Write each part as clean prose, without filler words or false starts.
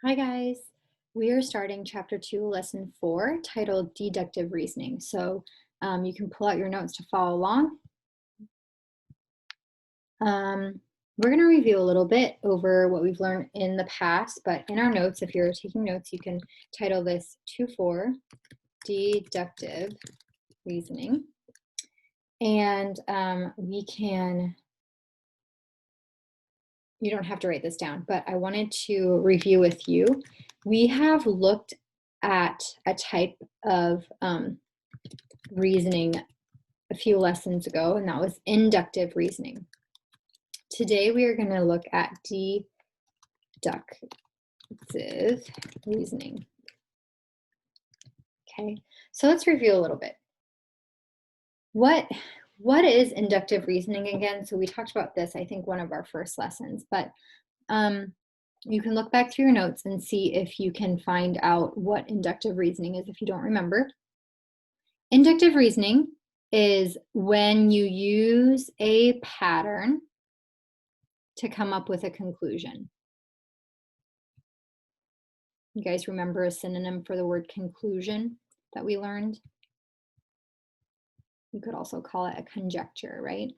Hi guys, we are starting chapter 2, lesson 4, titled Deductive Reasoning. So you can pull out your notes to follow along. We're going to review a little bit over what we've learned in the past, but in our notes, if you're taking notes, you can title this 2-4, Deductive Reasoning. And you don't have to write this down, but I wanted to review with you. We have looked at a type of reasoning a few lessons ago, and that was inductive reasoning. Today we are going to look at deductive reasoning. Okay, so let's review a little bit. What is inductive reasoning again? So we talked about this, I think, one of our first lessons, but you can look back through your notes and see if you can find out what inductive reasoning is if you don't remember. Inductive reasoning is when you use a pattern to come up with a conclusion. You guys remember a synonym for the word conclusion that we learned? You could also call it a conjecture, right?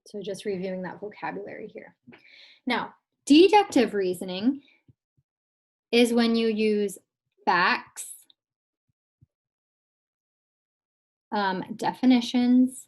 So just reviewing that vocabulary here. Now, deductive reasoning is when you use facts, definitions,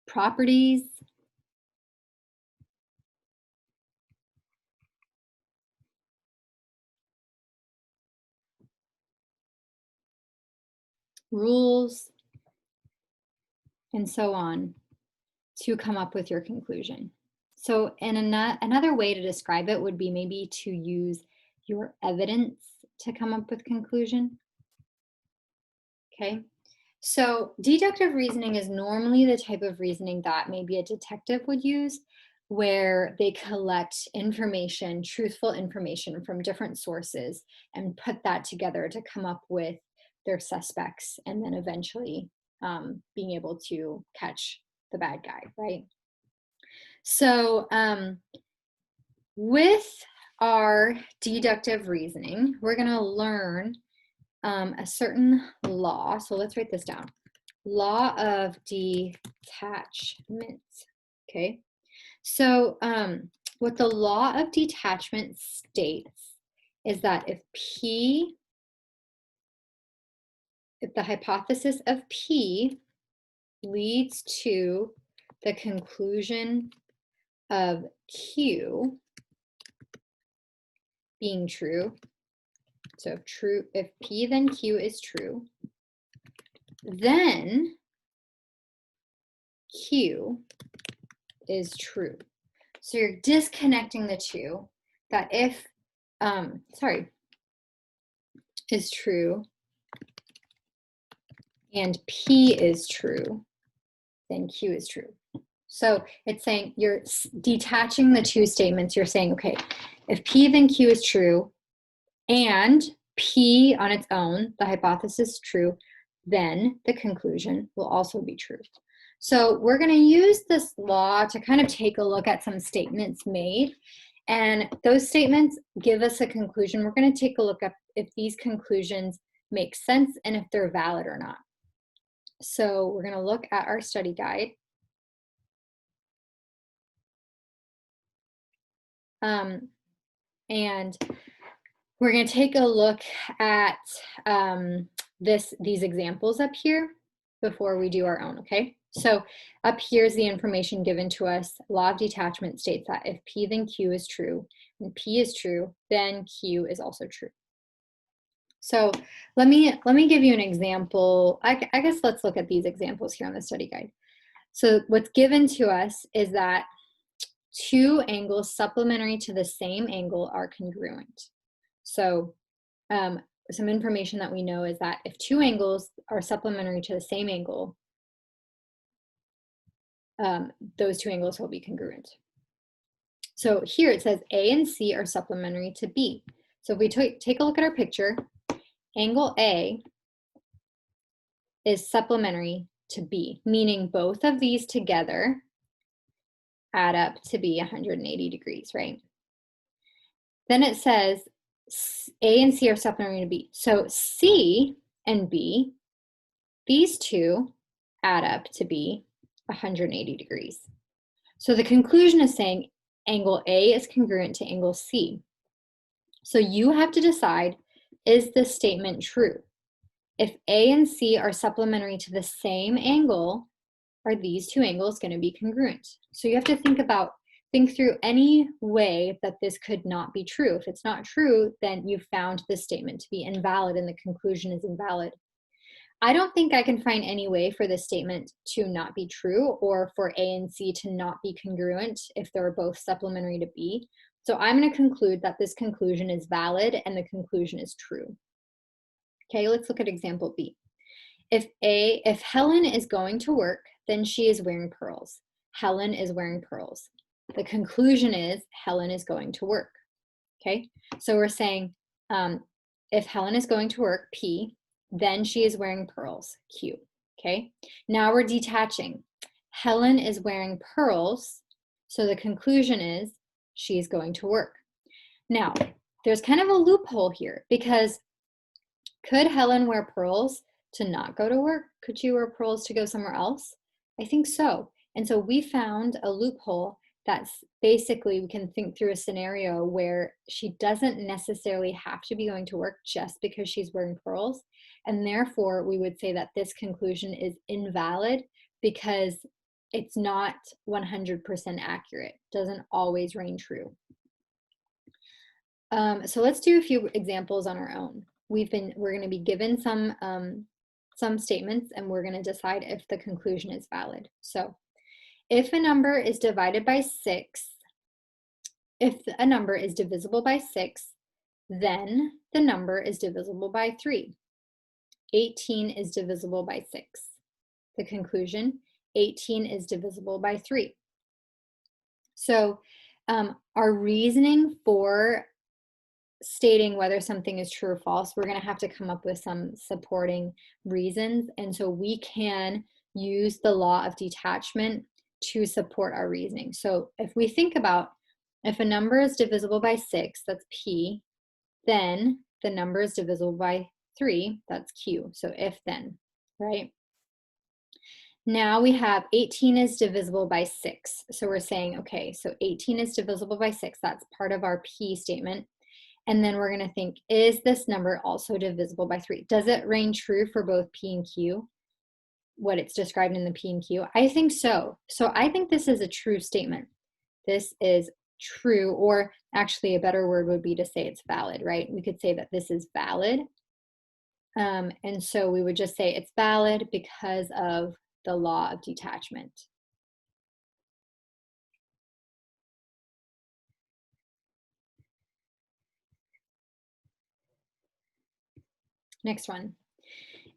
properties, rules, and so on to come up with your conclusion. So another way to describe it would be maybe to use your evidence to come up with conclusion. Okay, so deductive reasoning is normally the type of reasoning that maybe a detective would use, where they collect information, truthful information from different sources and put that together to come up with their suspects and then eventually being able to catch the bad guy, right? So with our deductive reasoning, we're going to learn a certain law. So let's write this down. Law of detachment. Okay. So what the law of detachment states is that if the hypothesis of P leads to the conclusion of Q being true, so if P then Q is true, then Q is true. So you're disconnecting the two, that if, is true and P is true, then Q is true. So it's saying you're detaching the two statements. You're saying, okay, if P then Q is true and P on its own, the hypothesis is true, then the conclusion will also be true. So we're going to use this law to kind of take a look at some statements made. And those statements give us a conclusion. We're going to take a look at if these conclusions make sense and if they're valid or not. So we're going to look at our study guide. And we're going to take a look at these examples up here before we do our own, okay? So up here's the information given to us. Law of detachment states that if P then Q is true, and P is true, then Q is also true. So let me give you an example. I guess let's look at these examples here on the study guide. So what's given to us is that two angles supplementary to the same angle are congruent. So some information that we know is that if two angles are supplementary to the same angle, those two angles will be congruent. So here it says A and C are supplementary to B. So if we take a look at our picture, angle A is supplementary to B, meaning both of these together add up to be 180 degrees, right? Then it says A and C are supplementary to B. So C and B, these two add up to be 180 degrees. So the conclusion is saying angle A is congruent to angle C. So you have to decide, is this statement true? If A and C are supplementary to the same angle, are these two angles going to be congruent? So you have to think through any way that this could not be true. If it's not true, then you've found this statement to be invalid and the conclusion is invalid. I don't think I can find any way for this statement to not be true or for A and C to not be congruent if they're both supplementary to B. So I'm going to conclude that this conclusion is valid and the conclusion is true. Okay, let's look at example B. If Helen is going to work, then she is wearing pearls. Helen is wearing pearls. The conclusion is Helen is going to work. Okay, so we're saying if Helen is going to work, P, then she is wearing pearls, Q. Okay, now we're detaching. Helen is wearing pearls, so the conclusion is she is going to work. Now, there's kind of a loophole here because could Helen wear pearls to not go to work? Could she wear pearls to go somewhere else? I think so. And so we found a loophole that's basically, we can think through a scenario where she doesn't necessarily have to be going to work just because she's wearing pearls. And therefore, we would say that this conclusion is invalid because it's not 100% accurate, doesn't always ring true. So let's do a few examples on our own. We're going to be given some statements and we're going to decide if the conclusion is valid. So if a number is divided by 6, if a number is divisible by 6, then the number is divisible by 3. 18 is divisible by 6. The conclusion, 18 is divisible by 3. So our reasoning for stating whether something is true or false, we're going to have to come up with some supporting reasons. And so we can use the law of detachment to support our reasoning. So if we think about if a number is divisible by 6, that's P, then the number is divisible by 3, that's Q. So if then, right? Now we have 18 is divisible by 6. So we're saying, okay, so 18 is divisible by 6. That's part of our P statement. And then we're going to think, is this number also divisible by 3? Does it ring true for both P and Q, what it's described in the P and Q? I think so. So I think this is a true statement. This is true, or actually a better word would be to say it's valid, right? We could say that this is valid. And so we would just say it's valid because of the law of detachment. Next one.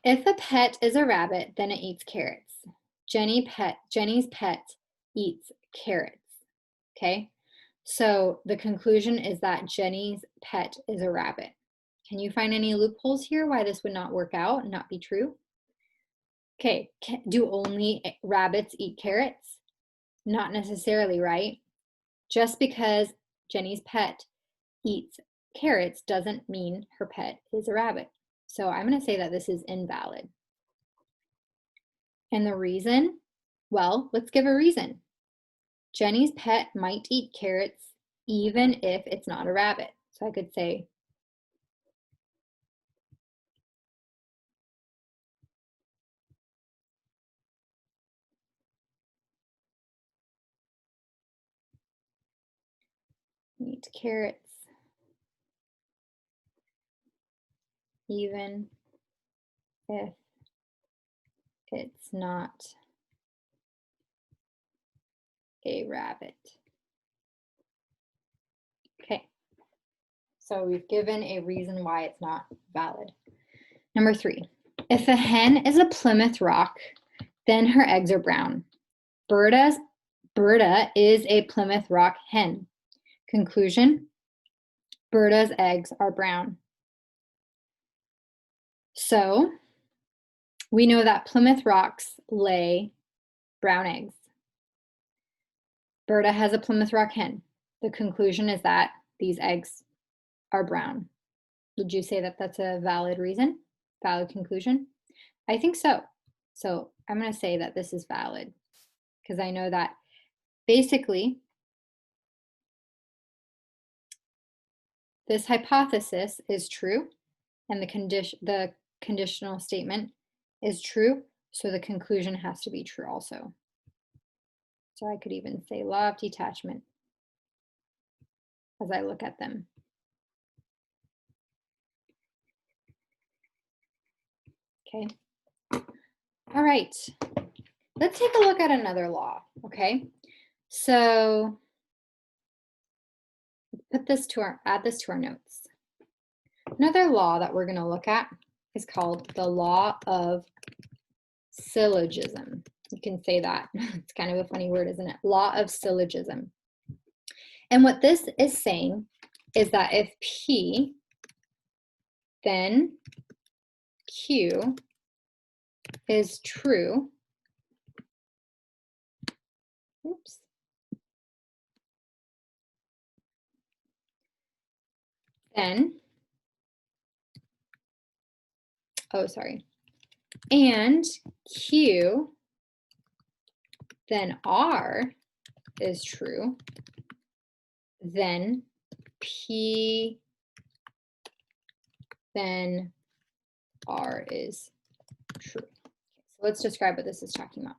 If a pet is a rabbit, then it eats carrots. Jenny's pet eats carrots. Okay, so the conclusion is that Jenny's pet is a rabbit. Can you find any loopholes here why this would not work out and not be true? Okay, do only rabbits eat carrots? Not necessarily, right? Just because Jenny's pet eats carrots doesn't mean her pet is a rabbit. So I'm going to say that this is invalid. And the reason? Well, let's give a reason. Jenny's pet might eat carrots even if it's not a rabbit. So I could say, eat carrots even if it's not a rabbit. Okay, so we've given a reason why it's not valid. Number 3, if a hen is a Plymouth Rock, then her eggs are brown. Berta is a Plymouth Rock hen. Conclusion, Berta's eggs are brown. So We know that Plymouth Rocks lay brown eggs. Berta has a Plymouth Rock hen. The conclusion is that these eggs are brown. Would you say that that's a valid reason? Valid conclusion? I think so. So I'm going to say that this is valid because I know that basically this hypothesis is true and the conditional statement is true. So the conclusion has to be true also. So I could even say law of detachment as I look at them. Okay. All right. Let's take a look at another law. Okay. So add this to our notes. Another law that we're going to look at is called the law of syllogism. You can say that. It's kind of a funny word, isn't it? Law of syllogism. And what this is saying is that if P, then Q is true, oops, then, and Q, then R is true, then P, then R is true. Okay, so let's describe what this is talking about.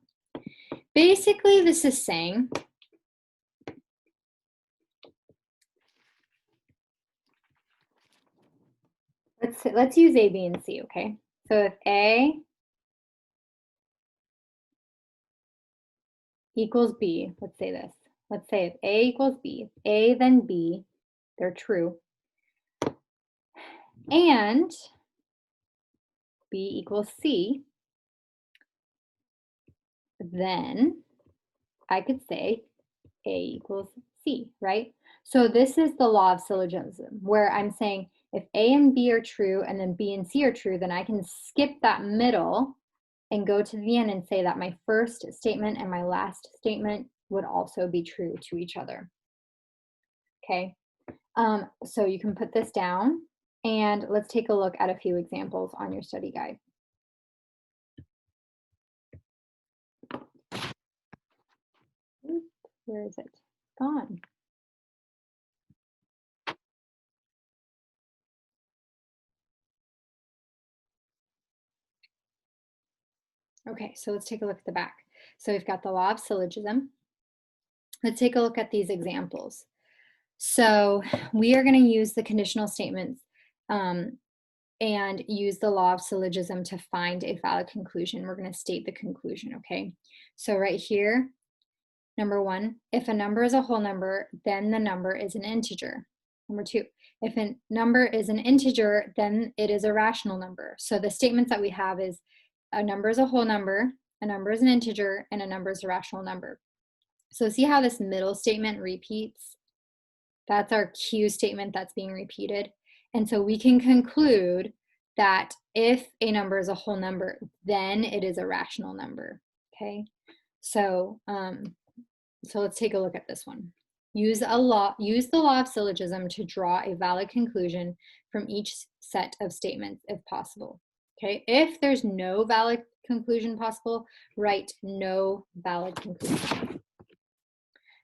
Basically, this is saying let's use A, B, and C, okay? So if A equals B, let's say this. Let's say if A equals B, A then B, they're true. And B equals C, then I could say A equals C, right? So this is the law of syllogism, where I'm saying if A and B are true and then B and C are true, then I can skip that middle and go to the end and say that my first statement and my last statement would also be true to each other. Okay, so you can put this down and let's take a look at a few examples on your study guide. Where is it? Gone. Okay, so let's take a look at the back. So we've got the law of syllogism. Let's take a look at these examples. So we are going to use the conditional statements and use the law of syllogism to find a valid conclusion. We're going to state the conclusion, okay? So right here, number one, if a number is a whole number, then the number is an integer. Number two, if a number is an integer, then it is a rational number. So the statements that we have is a number is a whole number, a number is an integer, and a number is a rational number. So see how this middle statement repeats? That's our Q statement that's being repeated. And so we can conclude that if a number is a whole number, then it is a rational number, okay? So, so let's take a look at this one. Use the law of syllogism to draw a valid conclusion from each set of statements if possible, okay? If there's no valid conclusion possible, write no valid conclusion.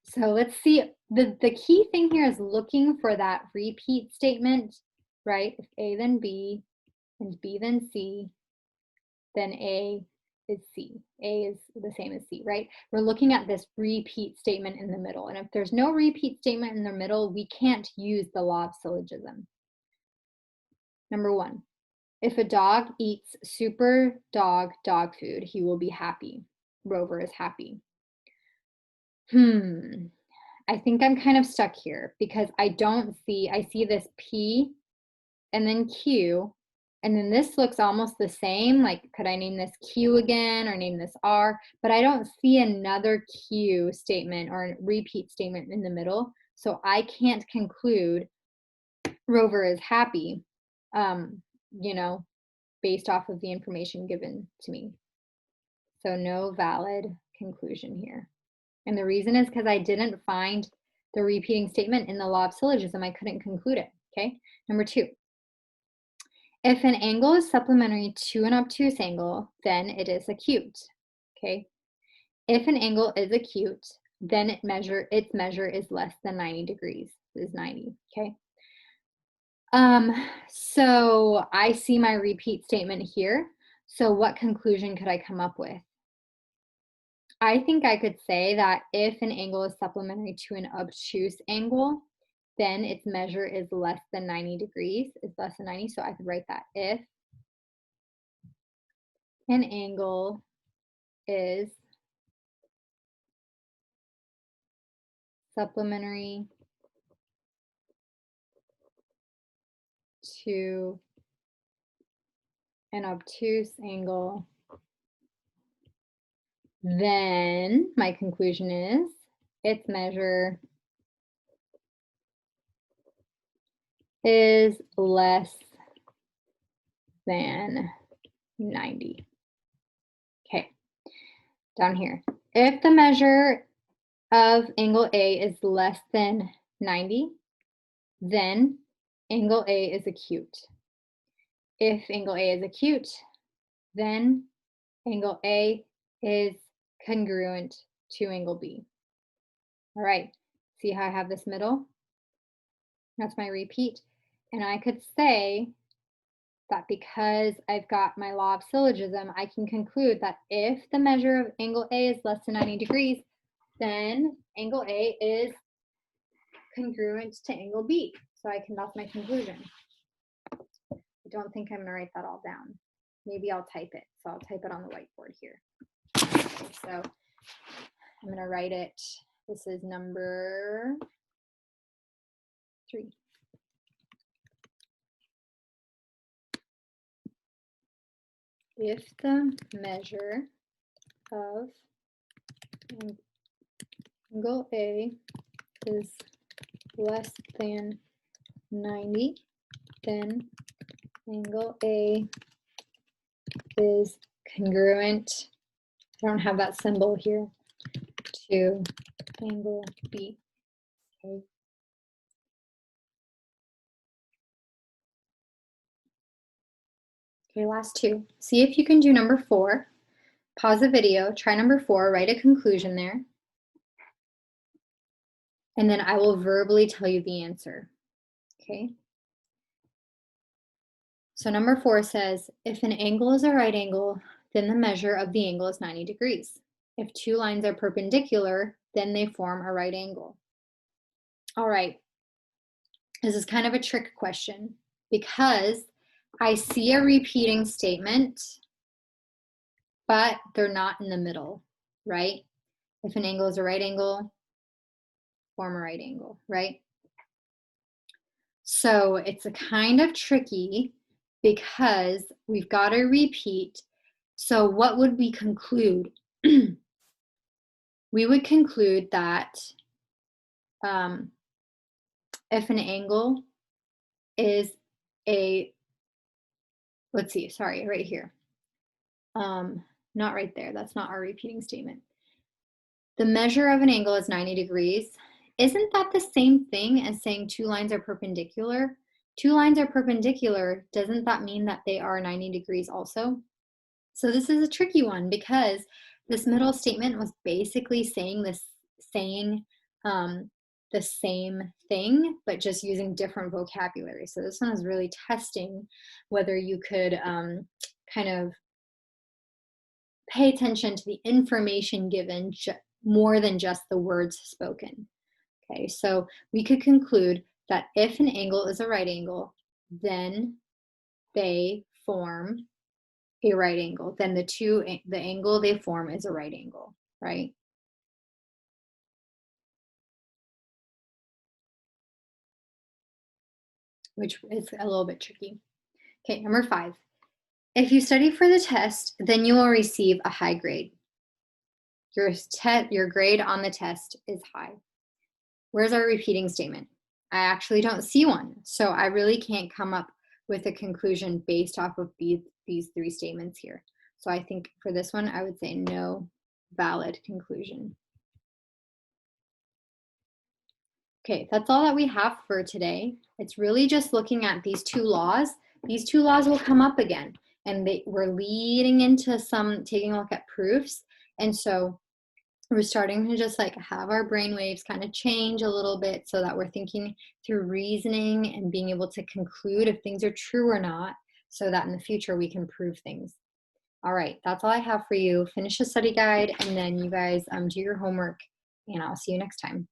So let's see, the key thing here is looking for that repeat statement, right? If A then B, and B then C, then A is C. A is the same as C, right? We're looking at this repeat statement in the middle. And if there's no repeat statement in the middle, we can't use the law of syllogism. Number one, if a dog eats super dog food, he will be happy. Rover is happy. I think I'm kind of stuck here because I see this P and then Q, and then this looks almost the same. Like, could I name this Q again or name this R? But I don't see another Q statement or a repeat statement in the middle. So I can't conclude Rover is happy, you know, based off of the information given to me. So no valid conclusion here. And the reason is because I didn't find the repeating statement in the law of syllogism. I couldn't conclude it, okay? Number 2, if an angle is supplementary to an obtuse angle, then it is acute, okay? If an angle is acute, then its measure is less than 90 degrees, is 90, okay? So I see my repeat statement here. So what conclusion could I come up with? I think I could say that if an angle is supplementary to an obtuse angle, then its measure is less than 90 degrees, is less than 90. So I could write that if an angle is supplementary to an obtuse angle, then my conclusion is its measure is less than 90. Okay, down here. If the measure of angle A is less than 90, then angle A is acute. If angle A is acute, then angle A is congruent to angle B. All right, see how I have this middle? That's my repeat. And I could say that because I've got my law of syllogism, I can conclude that if the measure of angle A is less than 90 degrees, then angle A is congruent to angle B. So that's my conclusion. I don't think I'm gonna write that all down. Maybe I'll type it. So I'll type it on the whiteboard here. Okay, so I'm gonna write it. This is number 3. If the measure of angle A is less than 90, then angle A is congruent, I don't have that symbol here, to angle B. Okay. Okay, last 2. See if you can do number 4. Pause the video, try number 4, write a conclusion there, and then I will verbally tell you the answer. Okay. So number 4 says, if an angle is a right angle, then the measure of the angle is 90 degrees. If 2 lines are perpendicular, then they form a right angle. All right, this is kind of a trick question because I see a repeating statement, but they're not in the middle, right? If an angle is a right angle, form a right angle, right? So it's a kind of tricky because we've got to repeat. So what would we conclude? We would conclude that if an angle is let's see, sorry, right here. Not right there, that's not our repeating statement. The measure of an angle is 90 degrees. Isn't that the same thing as saying 2 lines are perpendicular? 2 lines are perpendicular, doesn't that mean that they are 90 degrees also? So this is a tricky one because this middle statement was basically saying the same thing, but just using different vocabulary. So this one is really testing whether you could kind of pay attention to the information given more than just the words spoken. Okay, so we could conclude that if an angle is a right angle, then they form a right angle. Then the angle they form is a right angle, right? Which is a little bit tricky. Okay, number 5. If you study for the test, then you will receive a high grade. Your grade on the test is high. Where's our repeating statement? I actually don't see one, so I really can't come up with a conclusion based off of these three statements here. So I think for this one, I would say no valid conclusion. Okay, that's all that we have for today. It's really just looking at these two laws. These two laws will come up again, and we're leading into taking a look at proofs. And so we're starting to just like have our brain waves kind of change a little bit so that we're thinking through reasoning and being able to conclude if things are true or not, so that in the future we can prove things. All right, that's all I have for you. Finish the study guide, and then you guys do your homework, and I'll see you next time.